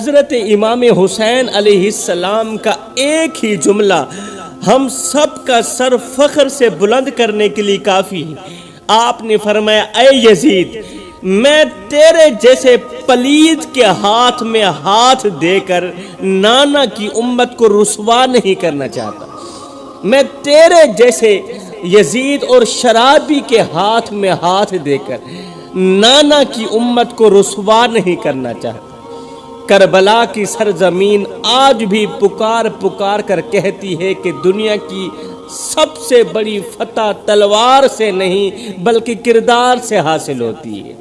حضرت امام حسین علیہ السلام کا ایک ہی جملہ ہم سب کا سر فخر سے بلند کرنے کے لیے کافی ہے۔ آپ نے فرمایا اے یزید، میں تیرے جیسے پلید کے ہاتھ میں ہاتھ دے کر نانا کی امت کو رسوا نہیں کرنا چاہتا۔ میں تیرے جیسے یزید اور شرابی کے ہاتھ میں ہاتھ دے کر نانا کی امت کو رسوا نہیں کرنا چاہتا۔ کربلا کی سرزمین آج بھی پکار پکار کر کہتی ہے کہ دنیا کی سب سے بڑی فتح تلوار سے نہیں بلکہ کردار سے حاصل ہوتی ہے۔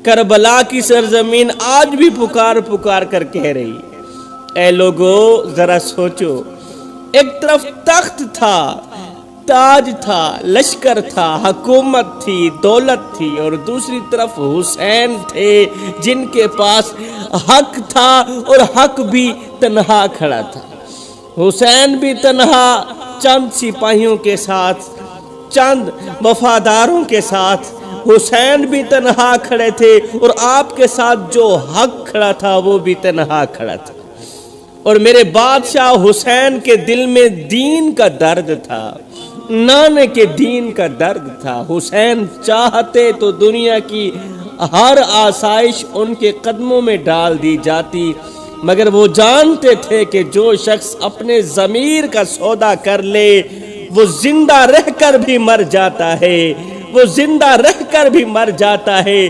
کربلا کی سرزمین آج بھی پکار پکار کر کہہ رہی ہے، اے لوگو ذرا سوچو، ایک طرف تخت تھا، تاج تھا، لشکر تھا، حکومت تھی، دولت تھی، اور دوسری طرف حسین تھے جن کے پاس حق تھا اور حق بھی تنہا کھڑا تھا۔ حسین بھی تنہا چند سپاہیوں کے ساتھ، چند وفاداروں کے ساتھ، حسین بھی تنہا کھڑے تھے اور آپ کے ساتھ جو حق کھڑا تھا وہ بھی تنہا کھڑا تھا۔ اور میرے بادشاہ حسین کے دل میں دین کا درد تھا، نانے کے دین کا درد تھا۔ حسین چاہتے تو دنیا کی ہر آسائش ان کے قدموں میں ڈال دی جاتی، مگر وہ جانتے تھے کہ جو شخص اپنے ضمیر کا سودا کر لے وہ زندہ رہ کر بھی مر جاتا ہے، وہ زندہ رہ کر بھی مر جاتا ہے۔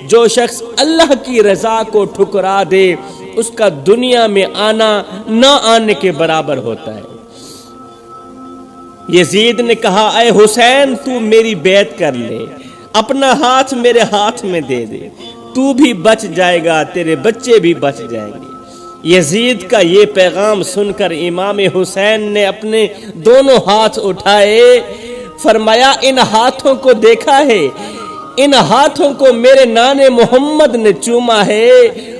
جو شخص اللہ کی رضا کو ٹھکرا دے اس کا دنیا میں آنا نہ آنے کے برابر ہوتا ہے۔ یزید نے کہا اے حسین، تو میری بیعت کر لے، اپنا ہاتھ میرے ہاتھ میں دے دے، تو بھی بچ جائے گا، تیرے بچے بھی بچ جائیں گے۔ یزید کا یہ پیغام سن کر امام حسین نے اپنے دونوں ہاتھ اٹھائے، فرمایا ان ہاتھوں کو دیکھا ہے، ان ہاتھوں کو میرے نانے محمد نے چوما ہے،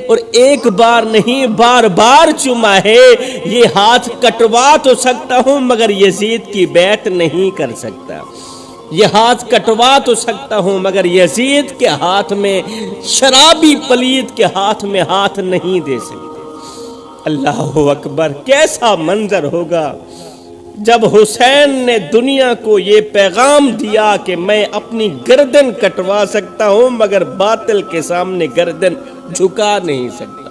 اور ایک بار نہیں بار بار چوما ہے۔ یہ ہاتھ کٹوا تو سکتا ہوں مگر یزید کی بیعت نہیں کر سکتا، یہ ہاتھ کٹوا تو سکتا ہوں مگر یزید کے ہاتھ میں، شرابی پلید کے ہاتھ میں ہاتھ نہیں دے سکتا۔ اللہ اکبر، کیسا منظر ہوگا جب حسین نے دنیا کو یہ پیغام دیا کہ میں اپنی گردن کٹوا سکتا ہوں مگر باطل کے سامنے گردن جھکا نہیں سکتا،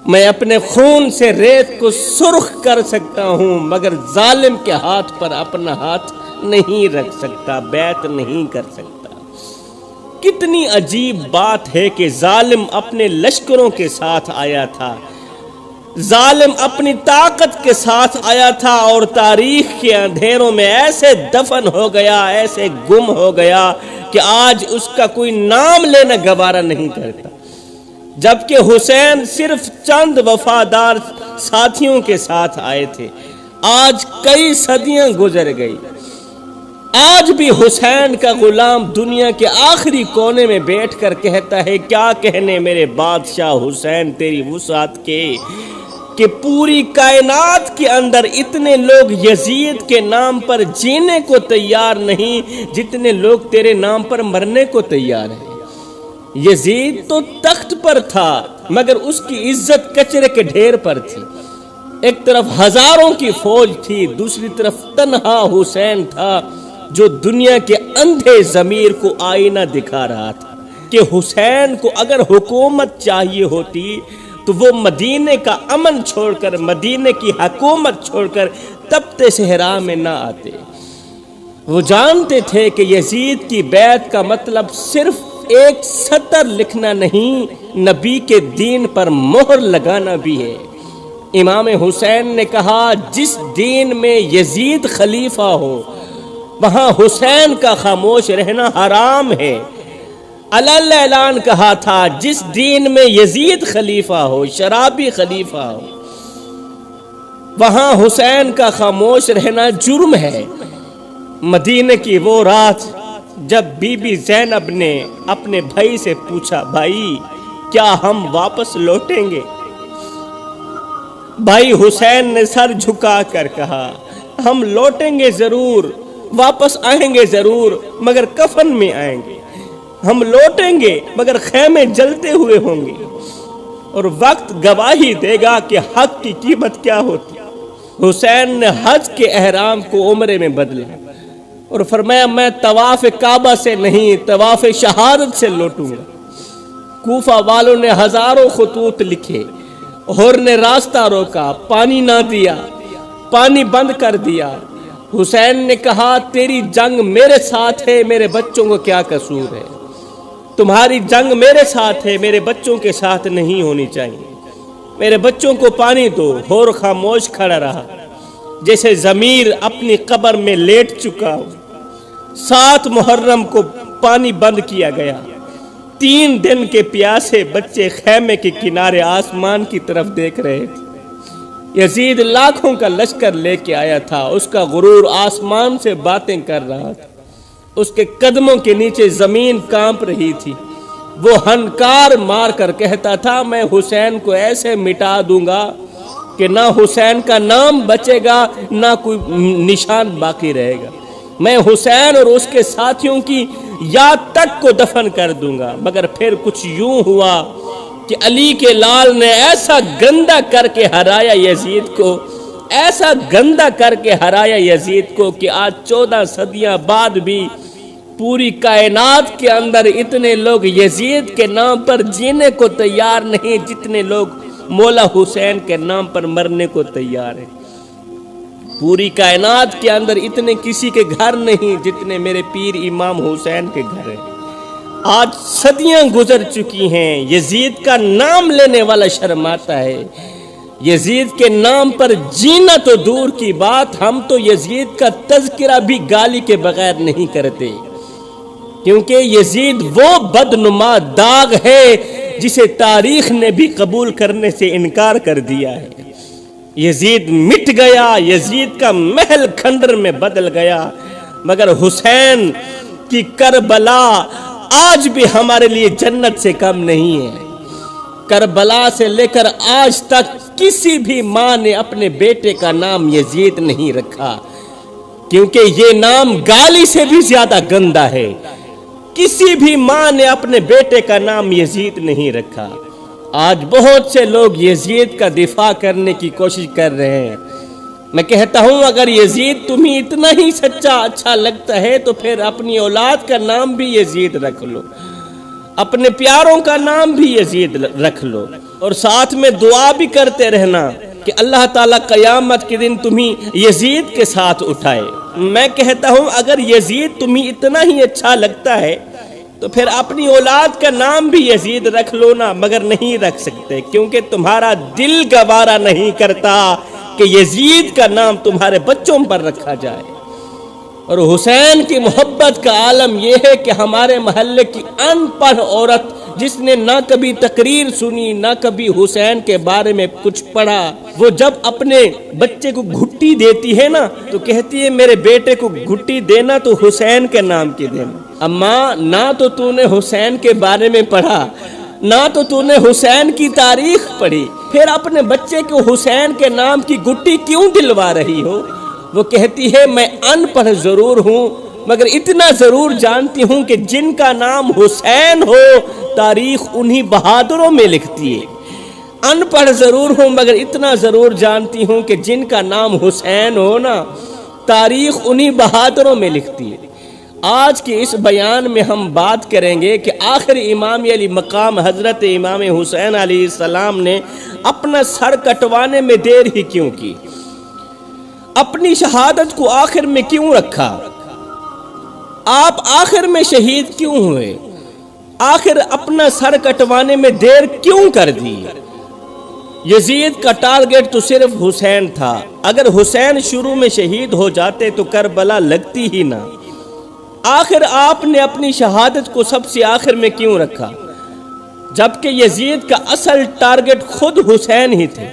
میں اپنے خون سے ریت کو سرخ کر سکتا ہوں مگر ظالم کے ہاتھ پر اپنا ہاتھ نہیں رکھ سکتا، بیعت نہیں کر سکتا۔ کتنی عجیب بات ہے کہ ظالم اپنے لشکروں کے ساتھ آیا تھا، ظالم اپنی طاقت کے ساتھ آیا تھا اور تاریخ کے اندھیروں میں ایسے دفن ہو گیا، ایسے گم ہو گیا کہ آج اس کا کوئی نام لینا گوارا نہیں کرتا، جبکہ حسین صرف چند وفادار ساتھیوں کے ساتھ آئے تھے۔ آج کئی صدیاں گزر گئی، آج بھی حسین کا غلام دنیا کے آخری کونے میں بیٹھ کر کہتا ہے، کیا کہنے میرے بادشاہ حسین تیری وسعت کے، کہ پوری کائنات کے اندر اتنے لوگ یزید کے نام پر جینے کو تیار نہیں جتنے لوگ تیرے نام پر مرنے کو تیار ہیں۔ یزید تو تخت پر تھا مگر اس کی عزت کچرے کے ڈھیر پر تھی، ایک طرف ہزاروں کی فوج تھی، دوسری طرف تنہا حسین تھا جو دنیا کے اندھے ضمیر کو آئینہ دکھا رہا تھا کہ حسین کو اگر حکومت چاہیے ہوتی تو وہ مدینے کا امن چھوڑ کر، مدینے کی حکومت چھوڑ کر تپتے صحرا میں نہ آتے۔ وہ جانتے تھے کہ یزید کی بیعت کا مطلب صرف ایک سطر لکھنا نہیں، نبی کے دین پر مہر لگانا بھی ہے۔ امام حسین نے کہا جس دین میں یزید خلیفہ ہو وہاں حسین کا خاموش رہنا حرام ہے۔ علل اعلان کہا تھا جس دین میں یزید خلیفہ ہو، شرابی خلیفہ ہو، وہاں حسین کا خاموش رہنا جرم ہے۔ مدینے کی وہ رات جب بی بی زینب نے اپنے بھائی سے پوچھا، بھائی کیا ہم واپس لوٹیں گے؟ بھائی حسین نے سر جھکا کر کہا، ہم لوٹیں گے ضرور، واپس آئیں گے ضرور مگر کفن میں آئیں گے، ہم لوٹیں گے مگر خیمے جلتے ہوئے ہوں گے۔ اور وقت گواہی دے گا کہ حق کی قیمت کیا ہوتی۔ حسین نے حج کے احرام کو عمرے میں بدلا اور فرمایا میں طواف کعبہ سے نہیں طواف شہادت سے لوٹوں گا۔ کوفہ والوں نے ہزاروں خطوط لکھے، اور نے راستہ روکا، پانی نہ دیا، پانی بند کر دیا۔ حسین نے کہا تیری جنگ میرے ساتھ ہے، میرے بچوں کو کیا قصور ہے؟ تمہاری جنگ میرے ساتھ ہے، میرے بچوں کے ساتھ نہیں ہونی چاہیے، میرے بچوں کو پانی دو۔ اور خاموش کھڑا رہا جیسے ضمیر اپنی قبر میں لیٹ چکا ہو۔ 7 محرم کو پانی بند کیا گیا۔ 3 دن کے پیاسے بچے خیمے کے کنارے آسمان کی طرف دیکھ رہے تھے۔ یزید لاکھوں کا لشکر لے کے آیا تھا، اس کا غرور آسمان سے باتیں کر رہا تھا، اس کے قدموں کے نیچے زمین کانپ رہی تھی۔ وہ ہنکار مار کر کہتا تھا میں حسین کو ایسے مٹا دوں گا کہ نہ حسین کا نام بچے گا، نہ کوئی نشان باقی رہے گا۔ میں حسین اور اس کے ساتھیوں کی یاد تک کو دفن کر دوں گا۔ مگر پھر کچھ یوں ہوا کہ علی کے لال نے ایسا گندا کر کے ہرایا یزید کو، ایسا گندا کر کے ہرایا یزید کو کہ آج 14 صدیاں بعد بھی پوری کائنات کے اندر اتنے لوگ یزید کے نام پر جینے کو تیار نہیں جتنے لوگ مولا حسین کے نام پر مرنے کو تیار ہیں۔ پوری کائنات کے اندر اتنے کسی کے گھر نہیں جتنے میرے پیر امام حسین کے گھر ہیں۔ آج صدیاں گزر چکی ہیں، یزید کا نام لینے والا شرماتا ہے۔ یزید کے نام پر جینا تو دور کی بات، ہم تو یزید کا تذکرہ بھی گالی کے بغیر نہیں کرتے، کیونکہ یزید وہ بدنما داغ ہے جسے تاریخ نے بھی قبول کرنے سے انکار کر دیا ہے۔ یزید مٹ گیا، یزید کا محل کھنڈر میں بدل گیا، مگر حسین کی کربلا آج بھی ہمارے لیے جنت سے کم نہیں ہے۔ کربلا سے لے کر آج تک کسی بھی ماں نے اپنے بیٹے کا نام یزید نہیں رکھا، کیونکہ یہ نام گالی سے بھی زیادہ گندا ہے۔ کسی بھی ماں نے اپنے بیٹے کا نام یزید نہیں رکھا۔ آج بہت سے لوگ یزید کا دفاع کرنے کی کوشش کر رہے ہیں۔ میں کہتا ہوں اگر یزید تمہیں اتنا ہی سچا اچھا لگتا ہے تو پھر اپنی اولاد کا نام بھی یزید رکھ لو، اپنے پیاروں کا نام بھی یزید رکھ لو، اور ساتھ میں دعا بھی کرتے رہنا کہ اللہ تعالیٰ قیامت کے دن تمہیں یزید کے ساتھ اٹھائے۔ میں کہتا ہوں اگر یزید تمہیں اتنا ہی اچھا لگتا ہے تو پھر اپنی اولاد کا نام بھی یزید رکھ لو نا، مگر نہیں رکھ سکتے کیونکہ تمہارا دل گوارا نہیں کرتا کہ یزید کا نام تمہارے بچوں پر رکھا جائے۔ اور حسین کی محبت کا عالم یہ ہے کہ ہمارے محلے کی ان پڑھ عورت جس نے نہ کبھی تقریر سنی نہ کبھی حسین کے بارے میں کچھ پڑھا، وہ جب اپنے بچے کو گھٹی دیتی ہے نا تو کہتی ہے میرے بیٹے کو گھٹی دینا تو حسین کے نام کی دینا۔ اماں نہ تو نے حسین کے بارے میں پڑھا، نہ تو نے حسین کی تاریخ پڑھی، پھر اپنے بچے کو حسین کے نام کی گھٹی کیوں دلوا رہی ہو؟ وہ کہتی ہے میں ان پڑھ ضرور ہوں مگر اتنا ضرور جانتی ہوں کہ جن کا نام حسین ہو تاریخ انہی بہادروں میں لکھتی ہے۔ ان پڑھ ضرور ہوں مگر اتنا ضرور جانتی ہوں کہ جن کا نام حسین ہو نا تاریخ انہی بہادروں میں لکھتی ہے۔ آج کے اس بیان میں ہم بات کریں گے کہ آخر امام علی مقام حضرت امام حسین علیہ السلام نے اپنا سر کٹوانے میں دیر ہی کیوں کی، اپنی شہادت کو آخر میں کیوں رکھا، آپ آخر میں شہید کیوں ہوئے، آخر اپنا سر کٹوانے میں دیر کیوں کر دی؟ یزید کا ٹارگٹ تو صرف حسین تھا، اگر حسین شروع میں شہید ہو جاتے تو کربلا لگتی ہی نہ۔ آخر آپ نے اپنی شہادت کو سب سے آخر میں کیوں رکھا جبکہ یزید کا اصل ٹارگٹ خود حسین ہی تھے؟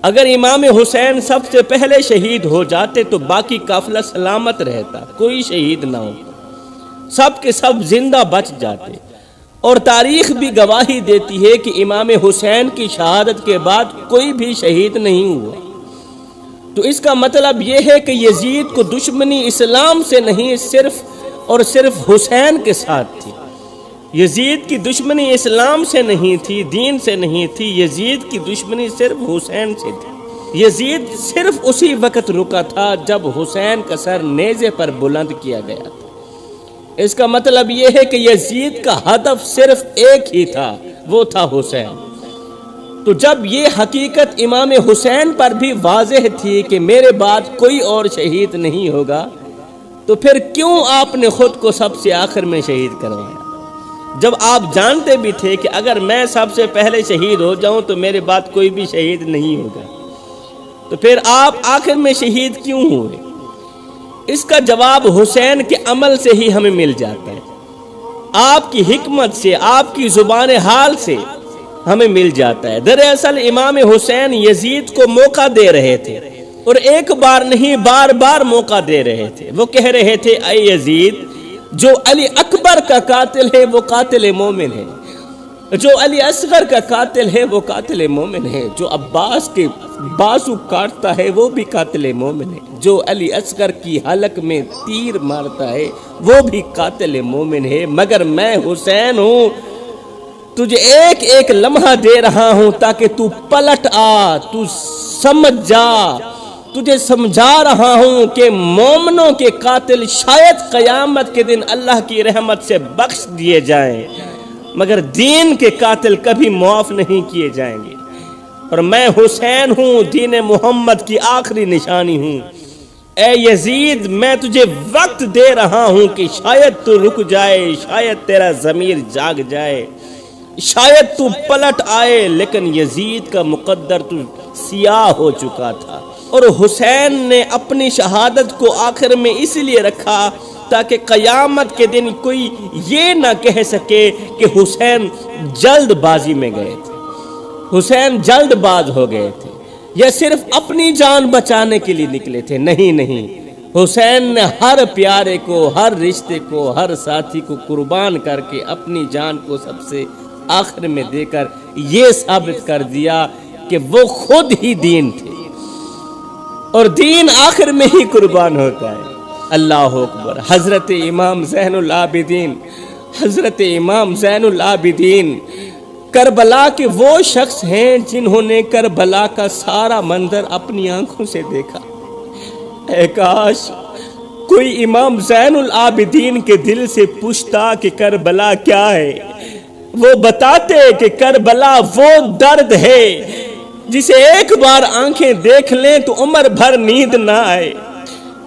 اگر امام حسین سب سے پہلے شہید ہو جاتے تو باقی قافلہ سلامت رہتا، کوئی شہید نہ ہوتا، سب کے سب زندہ بچ جاتے۔ اور تاریخ بھی گواہی دیتی ہے کہ امام حسین کی شہادت کے بعد کوئی بھی شہید نہیں ہوا۔ تو اس کا مطلب یہ ہے کہ یزید کو دشمنی اسلام سے نہیں صرف اور صرف حسین کے ساتھ تھی۔ یزید کی دشمنی اسلام سے نہیں تھی، دین سے نہیں تھی، یزید کی دشمنی صرف حسین سے تھی۔ یزید صرف اسی وقت رکا تھا جب حسین کا سر نیزے پر بلند کیا گیا تھا۔ اس کا مطلب یہ ہے کہ یزید کا ہدف صرف ایک ہی تھا، وہ تھا حسین۔ تو جب یہ حقیقت امام حسین پر بھی واضح تھی کہ میرے بعد کوئی اور شہید نہیں ہوگا، تو پھر کیوں آپ نے خود کو سب سے آخر میں شہید کروایا؟ جب آپ جانتے بھی تھے کہ اگر میں سب سے پہلے شہید ہو جاؤں تو میرے بعد کوئی بھی شہید نہیں ہوگا، تو پھر آپ آخر میں شہید کیوں ہوئے؟ اس کا جواب حسین کے عمل سے ہی ہمیں مل جاتا ہے، آپ کی حکمت سے، آپ کی زبان حال سے ہمیں مل جاتا ہے۔ دراصل امام حسین یزید کو موقع دے رہے تھے، اور ایک بار نہیں بار بار موقع دے رہے تھے۔ وہ کہہ رہے تھے اے یزید، جو علی اکبر کا قاتل ہے وہ قاتل مومن ہے، جو علی اصغر کا قاتل ہے وہ قاتل مومن ہے، جو عباس کے بازو کاٹتا ہے وہ بھی قاتل مومن ہے، جو علی اصغر کی حلق میں تیر مارتا ہے وہ بھی قاتل مومن ہے، مگر میں حسین ہوں، تجھے ایک ایک لمحہ دے رہا ہوں تاکہ تو پلٹ آ، تو سمجھ جا، تجھے سمجھا رہا ہوں کہ مومنوں کے قاتل شاید قیامت کے دن اللہ کی رحمت سے بخش دیے جائیں، مگر دین کے قاتل کبھی معاف نہیں کیے جائیں گے، اور میں حسین ہوں، دین محمد کی آخری نشانی ہوں۔ اے یزید، میں تجھے وقت دے رہا ہوں کہ شاید تو رک جائے، شاید تیرا ضمیر جاگ جائے، شاید تو پلٹ آئے، لیکن یزید کا مقدر تو سیاہ ہو چکا تھا۔ اور حسین نے اپنی شہادت کو آخر میں اس لیے رکھا تاکہ قیامت کے دن کوئی یہ نہ کہہ سکے کہ حسین جلد بازی میں گئے تھے، حسین جلد باز ہو گئے تھے، یا صرف اپنی جان بچانے کے لیے نکلے تھے۔ نہیں، حسین نے ہر پیارے کو، ہر رشتے کو، ہر ساتھی کو قربان کر کے اپنی جان کو سب سے آخر میں دے کر یہ ثابت کر دیا کہ وہ خود ہی دین تھے، اور دین آخر میں ہی قربان ہوتا ہے۔ اللہ اکبر۔ حضرت امام زین العابدین، حضرت امام زین العابدین کربلا کے وہ شخص ہیں جنہوں نے کربلا کا سارا منظر اپنی آنکھوں سے دیکھا۔ اے کاش کوئی امام زین العابدین کے دل سے پوچھتا کہ کربلا کیا ہے، وہ بتاتے کہ کربلا وہ درد ہے جسے ایک بار آنکھیں دیکھ لیں تو عمر بھر نیند نہ آئے،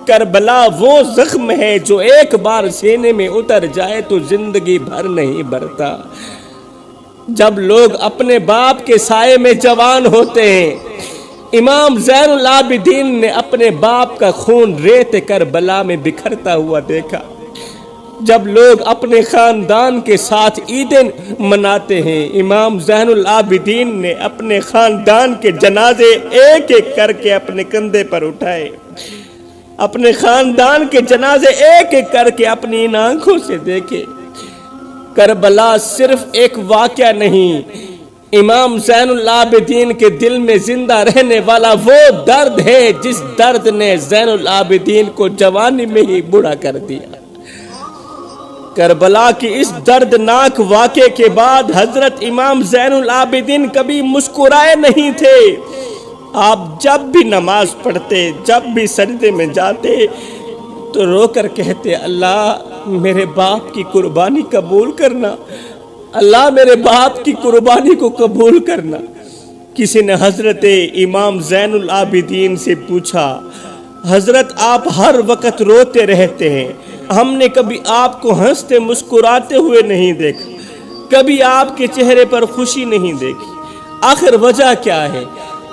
کربلا وہ زخم ہے جو ایک بار سینے میں اتر جائے تو زندگی بھر نہیں بھرتا۔ جب لوگ اپنے باپ کے سائے میں جوان ہوتے ہیں، امام زین العابدین نے اپنے باپ کا خون ریت کربلا میں بکھرتا ہوا دیکھا۔ جب لوگ اپنے خاندان کے ساتھ عیدیں مناتے ہیں، امام زین العابدین نے اپنے خاندان کے جنازے ایک ایک کر کے اپنے کندھے پر اٹھائے، اپنے خاندان کے جنازے ایک ایک کر کے اپنی ان آنکھوں سے دیکھے۔ کربلا صرف ایک واقعہ نہیں، امام زین العابدین کے دل میں زندہ رہنے والا وہ درد ہے جس درد نے زین العابدین کو جوانی میں ہی بوڑھا کر دیا۔ کربلا کی اس دردناک واقعے کے بعد حضرت امام زین العابدین کبھی مسکرائے نہیں تھے۔ آپ جب بھی نماز پڑھتے، جب بھی سجدے میں جاتے تو رو کر کہتے، اللہ میرے باپ کی قربانی قبول کرنا، اللہ میرے باپ کی قربانی کو قبول کرنا۔ کسی نے حضرت امام زین العابدین سے پوچھا، حضرت آپ ہر وقت روتے رہتے ہیں، ہم نے کبھی آپ کو ہنستے مسکراتے ہوئے نہیں دیکھا، کبھی آپ کے چہرے پر خوشی نہیں دیکھی، آخر وجہ کیا ہے؟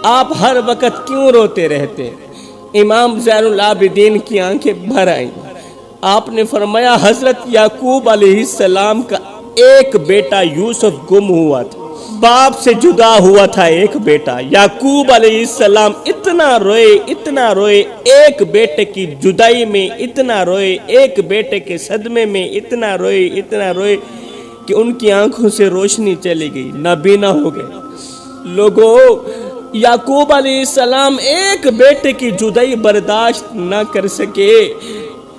آپ ہر وقت کیوں روتے رہتے ہیں؟ امام زین العابدین کی آنکھیں بھر آئیں۔ آپ نے فرمایا، حضرت یعقوب علیہ السلام کا ایک بیٹا یوسف گم ہوا تھا، باپ سے جدا ہوا تھا ایک بیٹا۔ یعقوب علیہ السلام اتنا روئے ایک بیٹے کی جدائی میں، اتنا روئے ایک بیٹے کے صدمے میں، اتنا روئے کہ ان کی آنکھوں سے روشنی چلی گئی، نابینا ہو گئے۔ لوگوں، یعقوب علیہ السلام ایک بیٹے کی جدائی برداشت نہ کر سکے،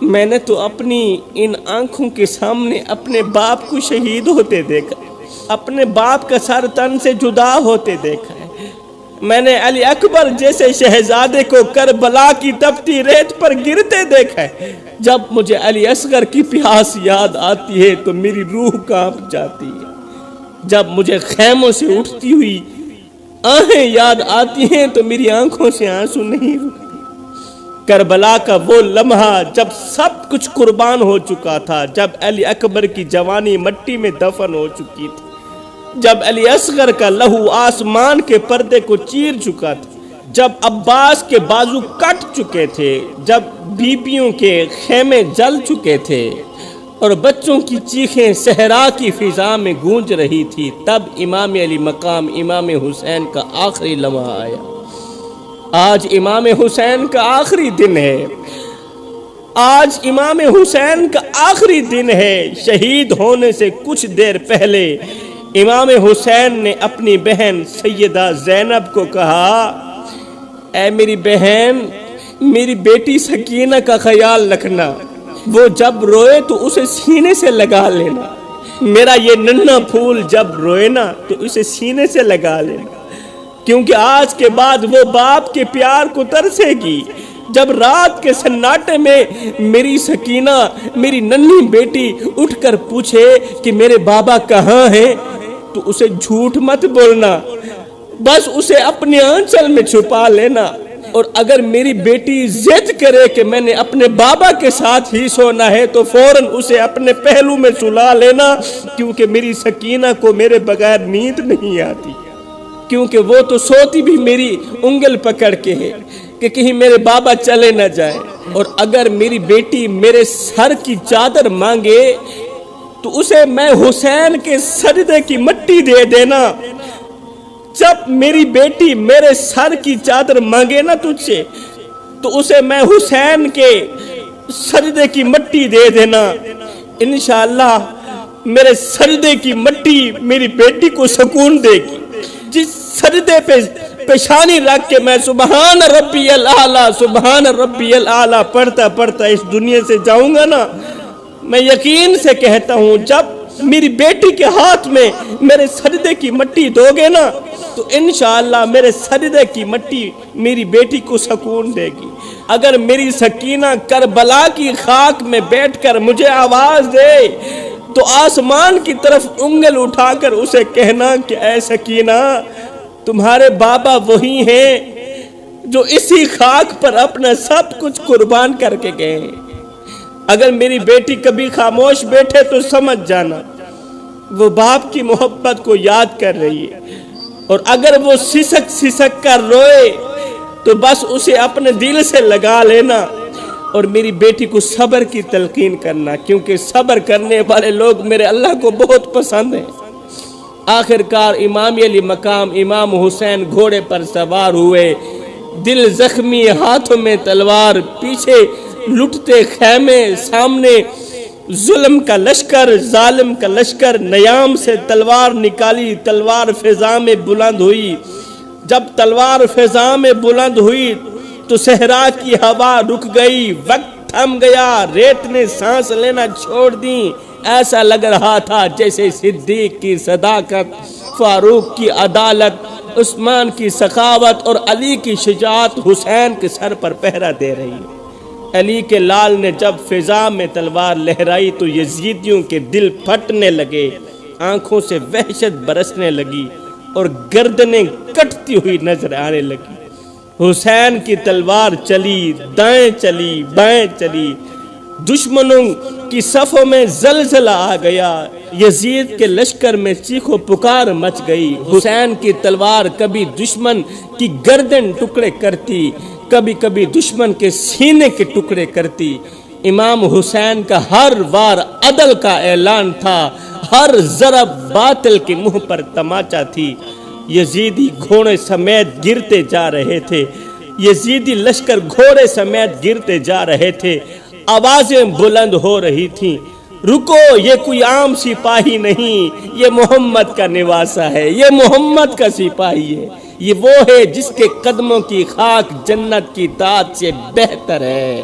میں نے تو اپنی ان آنکھوں کے سامنے اپنے باپ کو شہید ہوتے دیکھا، اپنے باپ کا سر تن سے جدا ہوتے دیکھا ہے۔ میں نے علی اکبر جیسے شہزادے کو کربلا کی تپتی ریت پر گرتے دیکھا ہے۔ جب مجھے علی اصغر کی پیاس یاد آتی ہے تو میری روح کانپ جاتی ہے۔ جب مجھے خیموں سے اٹھتی ہوئی آہیں یاد آتی ہیں تو میری آنکھوں سے آنسو نہیں رکتے۔ کربلا کا وہ لمحہ جب سب کچھ قربان ہو چکا تھا، جب علی اکبر کی جوانی مٹی میں دفن ہو چکی تھی، جب علی اصغر کا لہو آسمان کے پردے کو چیر چکا تھا، جب عباس کے بازو کٹ چکے تھے، جب بیبیوں کے خیمے جل چکے تھے اور بچوں کی چیخیں صحرا کی فضا میں گونج رہی تھی، تب امام علی مقام امام حسین کا آخری لمحہ آیا۔ آج امام حسین کا آخری دن ہے، آج امام حسین کا آخری دن ہے۔ شہید ہونے سے کچھ دیر پہلے امام حسین نے اپنی بہن سیدہ زینب کو کہا، اے میری بہن، میری بیٹی سکینہ کا خیال رکھنا، وہ جب روئے تو اسے سینے سے لگا لینا، میرا یہ ننھا پھول جب روئے نا تو اسے سینے سے لگا لینا، کیونکہ آج کے بعد وہ باپ کے پیار کو ترسے گی۔ جب رات کے سناٹے میں میری سکینہ، میری ننھی بیٹی اٹھ کر پوچھے کہ میرے بابا کہاں ہیں تو اسے جھوٹ مت بولنا، بس اسے اپنے آنچل میں چھپا لینا، اور اگر میری بیٹی ضد کرے کہ میں نے اپنے بابا کے ساتھ ہی سونا ہے تو فوراً اسے اپنے پہلو میں سلا لینا، کیونکہ میری سکینہ کو میرے بغیر نیند نہیں آتی، کیونکہ وہ تو سوتی بھی میری انگل پکڑ کے ہے کہ کہیں میرے بابا چلے نہ جائیں۔ اور اگر میری بیٹی میرے سر کی چادر مانگے تو اسے میں حسین کے سجدے کی مٹی دے دینا۔ جب میری بیٹی میرے سر کی چادر مانگے نا تجھ سے تو اسے میں حسین کے سجدے کی مٹی دے دینا۔ انشاءاللہ میرے سجدے کی مٹی میری بیٹی کو سکون دے گی۔ جس سجدے پہ پیشانی رکھ کے میں سبحان ربی الاعلیٰ سبحان ربی الاعلیٰ پڑھتا پڑھتا اس دنیا سے جاؤں گا نا، میں یقین سے کہتا ہوں جب میری بیٹی کے ہاتھ میں میرے سجدے کی مٹی دو گے نا تو انشاءاللہ میرے سجدے کی مٹی میری بیٹی کو سکون دے گی۔ اگر میری سکینہ کربلا کی خاک میں بیٹھ کر مجھے آواز دے تو آسمان کی طرف انگل اٹھا کر اسے کہنا کہ اے سکینہ، تمہارے بابا وہی ہیں جو اسی خاک پر اپنا سب کچھ قربان کر کے گئے ہیں۔ اگر میری بیٹی کبھی خاموش بیٹھے تو سمجھ جانا وہ باپ کی محبت کو یاد کر رہی ہے، اور اگر وہ سسک سسک کر روئے تو بس اسے اپنے دل سے لگا لینا، اور میری بیٹی کو صبر کی تلقین کرنا، کیونکہ صبر کرنے والے لوگ میرے اللہ کو بہت پسند ہیں۔ آخر کار امام علی مقام امام حسین گھوڑے پر سوار ہوئے، دل زخمی، ہاتھوں میں تلوار، پیچھے لٹتے خیمے، سامنے ظلم کا لشکر، ظالم کا لشکر، نیام سے تلوار نکالی، تلوار فضا میں بلند ہوئی۔ جب تلوار فضا میں بلند ہوئی تو صحرا کی ہوا رک گئی، وقت تھم گیا، ریت نے سانس لینا چھوڑ دی۔ ایسا لگ رہا تھا جیسے صدیق کی صداقت، فاروق کی عدالت، عثمان کی سخاوت اور علی کی شجاعت حسین کے سر پر پہرا دے رہی ہے۔ علی کے لال نے جب فضا میں تلوار لہرائی تو یزیدیوں کے دل پھٹنے لگے، آنکھوں سے وحشت برسنے لگی اور گردنیں کٹتی ہوئی نظر آنے لگی۔ حسین کی تلوار چلی، دائیں چلی، بائیں چلی، دشمنوں کی صفوں میں زلزلہ آ گیا، یزید کے لشکر میں چیخ و پکار مچ گئی۔ حسین کی تلوار کبھی دشمن کی گردن ٹکڑے کرتی، کبھی کبھی دشمن کے سینے کے ٹکڑے کرتی۔ امام حسین کا ہر وار عدل کا اعلان تھا، ہر ضرب باطل کے منہ پر تماچا تھی۔ یزیدی گھوڑے سمیت گرتے جا رہے تھے، یزیدی لشکر گھوڑے سمیت گرتے جا رہے تھے، آوازیں بلند ہو رہی تھیں، رکو، یہ کوئی عام سپاہی نہیں، یہ محمد کا نواسا ہے، یہ محمد کا سپاہی ہے، یہ وہ ہے جس کے قدموں کی خاک جنت کی داد سے بہتر ہے۔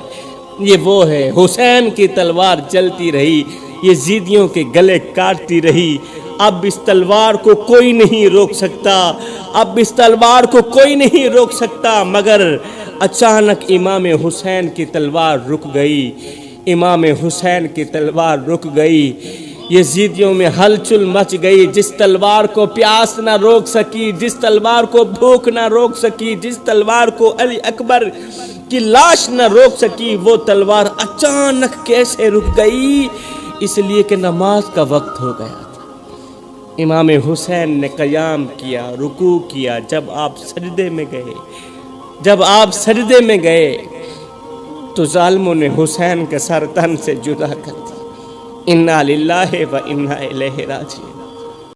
یہ وہ ہے حسین کی تلوار چلتی رہی، یزیدیوں کے گلے کاٹتی رہی۔ اب اس تلوار کو کوئی نہیں روک سکتا، اب اس تلوار کو کوئی نہیں روک سکتا، مگر اچانک امام حسین کی تلوار رک گئی، امام حسین کی تلوار رک گئی۔ یزیدیوں میں ہلچل مچ گئی۔ جس تلوار کو پیاس نہ روک سکی، جس تلوار کو بھوک نہ روک سکی، جس تلوار کو علی اکبر کی لاش نہ روک سکی، وہ تلوار اچانک کیسے رک گئی؟ اس لیے کہ نماز کا وقت ہو گیا تھا۔ امام حسین نے قیام کیا، رکوع کیا۔ جب آپ سجدے میں گئے تو ظالموں نے حسین کے سر تن سے جدا کر دیا۔ انا للہ و انا الیہ راجعون۔